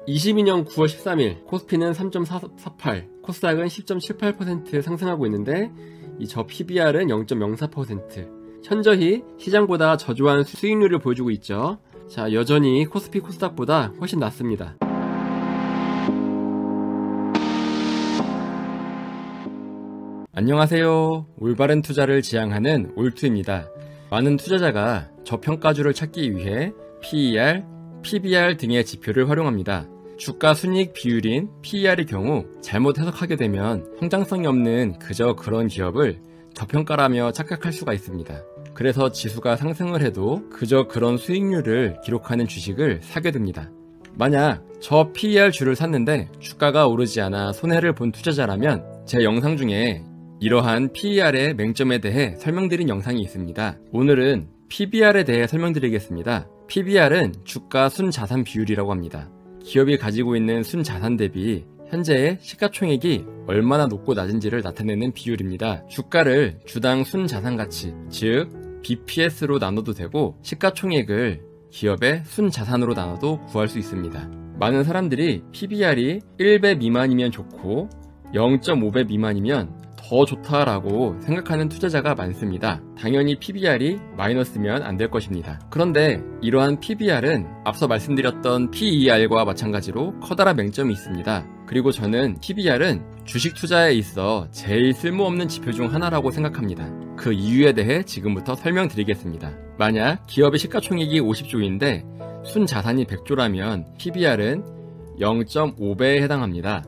22년 9월 13일 코스피는 3.48, 코스닥은 10.78% 상승하고 있는데 이 저 PBR은 0.04%. 현저히 시장보다 저조한 수익률을 보여주고 있죠. 자, 여전히 코스피 코스닥보다 훨씬 낮습니다. 안녕하세요. 올바른 투자를 지향하는 올투입니다. 많은 투자자가 저평가주를 찾기 위해 PER, PBR 등의 지표를 활용합니다. 주가 순이익 비율인 PER의 경우 잘못 해석하게 되면 성장성이 없는 그저 그런 기업을 저평가라며 착각할 수가 있습니다. 그래서 지수가 상승을 해도 그저 그런 수익률을 기록하는 주식을 사게 됩니다. 만약 저 PER 주를 샀는데 주가가 오르지 않아 손해를 본 투자자라면 제 영상 중에 이러한 PER의 맹점에 대해 설명드린 영상이 있습니다. 오늘은 PBR에 대해 설명드리겠습니다. PBR은 주가 순자산 비율이라고 합니다. 기업이 가지고 있는 순자산 대비 현재의 시가총액이 얼마나 높고 낮은지를 나타내는 비율입니다. 주가를 주당 순자산가치, 즉 BPS로 나눠도 되고 시가총액을 기업의 순자산으로 나눠도 구할 수 있습니다. 많은 사람들이 PBR이 1배 미만이면 좋고 0.5배 미만이면 더 좋다라고 생각하는 투자자가 많습니다. 당연히 PBR이 마이너스면 안 될 것입니다. 그런데 이러한 PBR은 앞서 말씀드렸던 PER과 마찬가지로 커다란 맹점이 있습니다. 그리고 저는 PBR은 주식 투자에 있어 제일 쓸모없는 지표 중 하나라고 생각합니다. 그 이유에 대해 지금부터 설명드리겠습니다. 만약 기업의 시가총액이 50조인데 순자산이 100조라면 PBR은 0.5배에 해당합니다.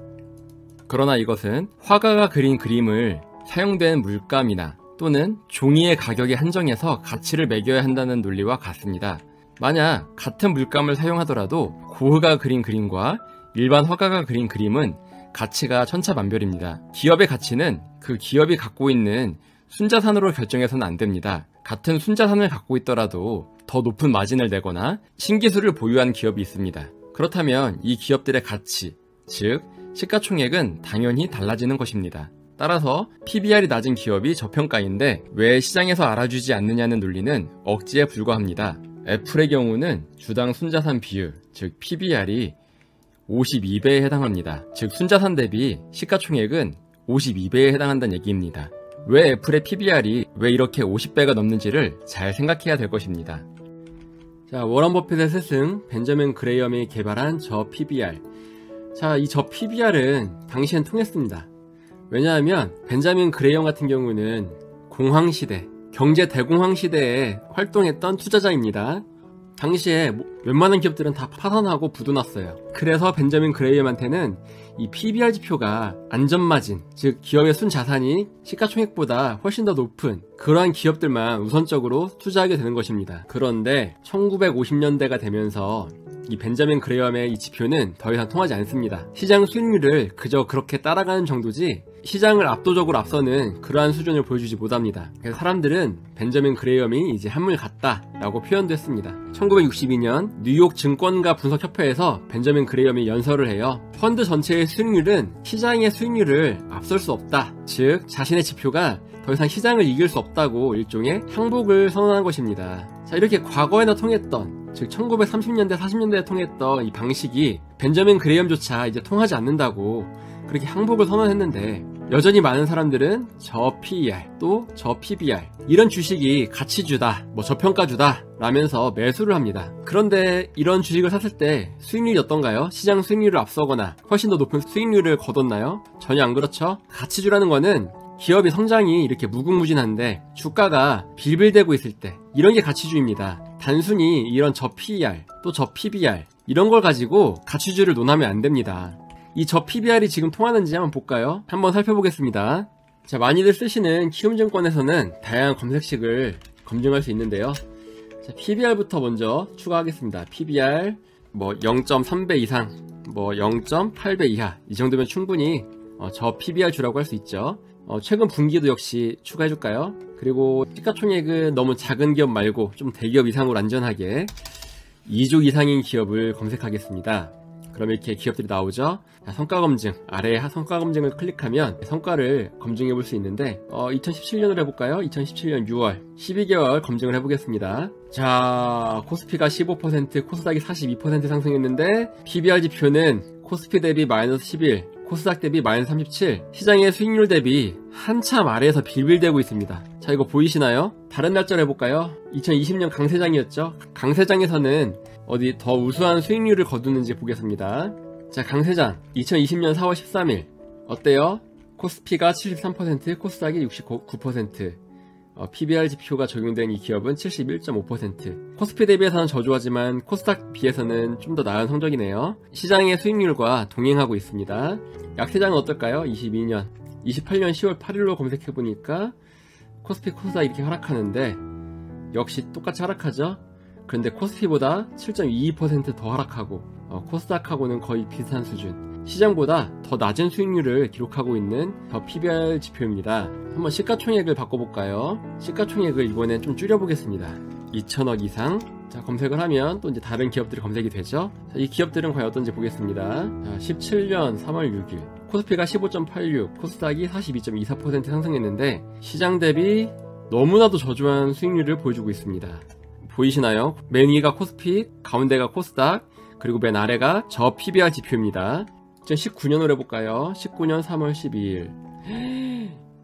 그러나 이것은 화가가 그린 그림을 사용된 물감이나 또는 종이의 가격에 한정해서 가치를 매겨야 한다는 논리와 같습니다. 만약 같은 물감을 사용하더라도 고흐가 그린 그림과 일반 화가가 그린 그림은 가치가 천차만별입니다. 기업의 가치는 그 기업이 갖고 있는 순자산으로 결정해서는 안 됩니다. 같은 순자산을 갖고 있더라도 더 높은 마진을 내거나 신기술을 보유한 기업이 있습니다. 그렇다면 이 기업들의 가치, 즉 시가총액은 당연히 달라지는 것입니다. 따라서 PBR이 낮은 기업이 저평가인데 왜 시장에서 알아주지 않느냐는 논리는 억지에 불과합니다. 애플의 경우는 주당 순자산 비율, 즉 PBR이 52배에 해당합니다. 즉 순자산 대비 시가총액은 52배에 해당한다는 얘기입니다. 왜 애플의 PBR이 왜 이렇게 50배가 넘는지를 잘 생각해야 될 것입니다. 자, 워런 버핏의 스승 벤저민 그레이엄이 개발한 저 PBR. 자, 이 저 PBR은 당시엔 통했습니다. 왜냐하면 벤자민 그레이엄 같은 경우는 공황시대, 경제 대공황 시대에 활동했던 투자자입니다. 당시에 웬만한 기업들은 다 파산하고 부도났어요. 그래서 벤자민 그레이엄한테는 이 PBR 지표가 안전마진, 즉 기업의 순자산이 시가총액보다 훨씬 더 높은 그러한 기업들만 우선적으로 투자하게 되는 것입니다. 그런데 1950년대가 되면서 이 벤자민 그레이엄의 이 지표는 더 이상 통하지 않습니다. 시장 수익률을 그저 그렇게 따라가는 정도지 시장을 압도적으로 앞서는 그러한 수준을 보여주지 못합니다. 그래서 사람들은 벤자민 그레이엄이 이제 한물 갔다 라고 표현도 했습니다. 1962년 뉴욕 증권가 분석협회에서 벤자민 그레이엄이 연설을 해요. 펀드 전체의 수익률은 시장의 수익률을 앞설 수 없다. 즉 자신의 지표가 더 이상 시장을 이길 수 없다고 일종의 항복을 선언한 것입니다. 자, 이렇게 과거에나 통했던, 즉 1930년대 40년대에 통했던 이 방식이 벤자민 그레이엄조차 이제 통하지 않는다고 그렇게 항복을 선언했는데 여전히 많은 사람들은 저 PER 또 저 PBR 이런 주식이 가치주다, 저평가주다 라면서 매수를 합니다. 그런데 이런 주식을 샀을 때 수익률이 어떤가요? 시장 수익률을 앞서거나 훨씬 더 높은 수익률을 거뒀나요? 전혀 안 그렇죠. 가치주라는 거는 기업이 성장이 이렇게 무궁무진한데 주가가 빌빌대고 있을 때 이런 게 가치주입니다. 단순히 이런 저 PER 또 저 PBR 이런 걸 가지고 가치주를 논하면 안 됩니다. 이 저 PBR이 지금 통하는지 한번 볼까요? 한번 살펴보겠습니다. 자, 많이들 쓰시는 키움증권에서는 다양한 검색식을 검증할 수 있는데요. 자, PBR부터 먼저 추가하겠습니다. PBR 0.3배 이상, 0.8배 이하 이 정도면 충분히 저 PBR 주라고 할 수 있죠. 최근 분기도 역시 추가해줄까요? 그리고 시가총액은 너무 작은 기업 말고 좀 대기업 이상으로 안전하게 2조 이상인 기업을 검색하겠습니다. 그럼 이렇게 기업들이 나오죠. 자, 성과검증, 아래에 성과검증을 클릭하면 성과를 검증해 볼 수 있는데 2017년으로 해볼까요? 2017년 6월 12개월 검증을 해보겠습니다. 자, 코스피가 15%, 코스닥이 42% 상승했는데 PBR 지표는 코스피 대비 마이너스 11, 코스닥 대비 마이너스 37, 시장의 수익률 대비 한참 아래에서 빌빌대고 있습니다. 자, 이거 보이시나요? 다른 날짜로 해볼까요? 2020년 강세장이었죠. 강세장에서는 어디 더 우수한 수익률을 거두는지 보겠습니다. 자, 강세장 2020년 4월 13일 어때요? 코스피가 73%, 코스닥이 69%, PBR 지표가 적용된 이 기업은 71.5%. 코스피 대비해서는 저조하지만 코스닥 비해서는 좀 더 나은 성적이네요. 시장의 수익률과 동행하고 있습니다. 약세장은 어떨까요? 22년 28년 10월 8일로 검색해보니까 코스피, 코스닥 이렇게 하락하는데 역시 똑같이 하락하죠. 그런데 코스피보다 7.22% 더 하락하고 코스닥하고는 거의 비슷한 수준, 시장보다 더 낮은 수익률을 기록하고 있는 더 PBR 지표입니다. 한번 시가총액을 바꿔볼까요? 시가총액을 이번엔 좀 줄여보겠습니다. 2천억 이상. 자, 검색을 하면 또 이제 다른 기업들이 검색이 되죠. 자, 이 기업들은 과연 어떤지 보겠습니다. 자, 17년 3월 6일 코스피가 15.86, 코스닥이 42.24% 상승했는데 시장 대비 너무나도 저조한 수익률을 보여주고 있습니다. 보이시나요? 맨 위가 코스피, 가운데가 코스닥, 그리고 맨 아래가 저 PBR 지표입니다. 2019년으로 해볼까요? 19년 3월 12일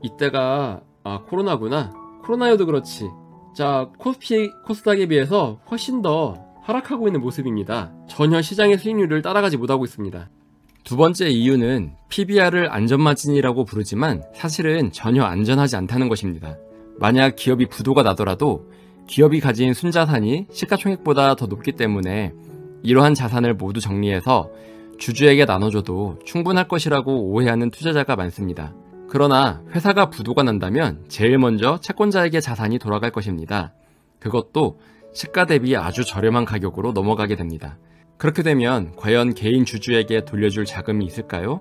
이때가 코로나구나. 코로나여도 그렇지. 자, 코스피, 코스닥에 비해서 훨씬 더 하락하고 있는 모습입니다. 전혀 시장의 수익률을 따라가지 못하고 있습니다. 두 번째 이유는 PBR을 안전마진이라고 부르지만 사실은 전혀 안전하지 않다는 것입니다. 만약 기업이 부도가 나더라도 기업이 가진 순자산이 시가총액보다 더 높기 때문에 이러한 자산을 모두 정리해서 주주에게 나눠줘도 충분할 것이라고 오해하는 투자자가 많습니다. 그러나 회사가 부도가 난다면 제일 먼저 채권자에게 자산이 돌아갈 것입니다. 그것도 시가 대비 아주 저렴한 가격으로 넘어가게 됩니다. 그렇게 되면 과연 개인 주주에게 돌려줄 자금이 있을까요?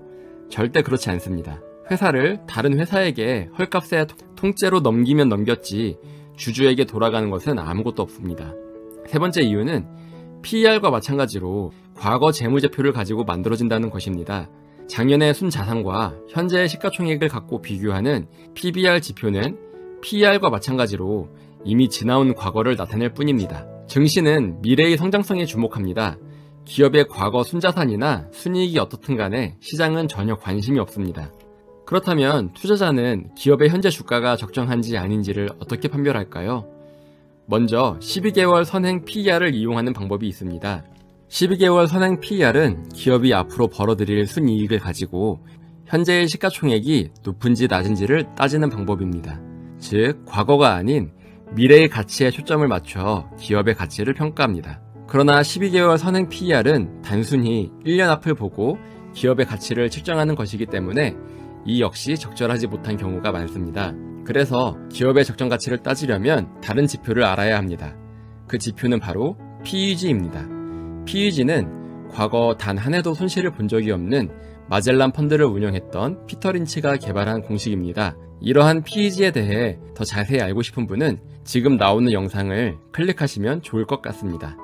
절대 그렇지 않습니다. 회사를 다른 회사에게 헐값에 통째로 넘기면 넘겼지 주주에게 돌아가는 것은 아무것도 없습니다. 세 번째 이유는 PER과 마찬가지로 과거 재무제표를 가지고 만들어진다는 것입니다. 작년의 순자산과 현재의 시가총액을 갖고 비교하는 PBR 지표는 PER과 마찬가지로 이미 지나온 과거를 나타낼 뿐입니다. 증시는 미래의 성장성에 주목합니다. 기업의 과거 순자산이나 순이익이 어떻든 간에 시장은 전혀 관심이 없습니다. 그렇다면 투자자는 기업의 현재 주가가 적정한지 아닌지를 어떻게 판별할까요? 먼저 12개월 선행 PER을 이용하는 방법이 있습니다. 12개월 선행 PER은 기업이 앞으로 벌어들일 순이익을 가지고 현재의 시가총액이 높은지 낮은지를 따지는 방법입니다. 즉, 과거가 아닌 미래의 가치에 초점을 맞춰 기업의 가치를 평가합니다. 그러나 12개월 선행 PER은 단순히 1년 앞을 보고 기업의 가치를 측정하는 것이기 때문에 이 역시 적절하지 못한 경우가 많습니다. 그래서 기업의 적정 가치를 따지려면 다른 지표를 알아야 합니다. 그 지표는 바로 PEG입니다. PEG는 과거 단 한 해도 손실을 본 적이 없는 마젤란 펀드를 운영했던 피터 린치가 개발한 공식입니다. 이러한 PEG에 대해 더 자세히 알고 싶은 분은 지금 나오는 영상을 클릭하시면 좋을 것 같습니다.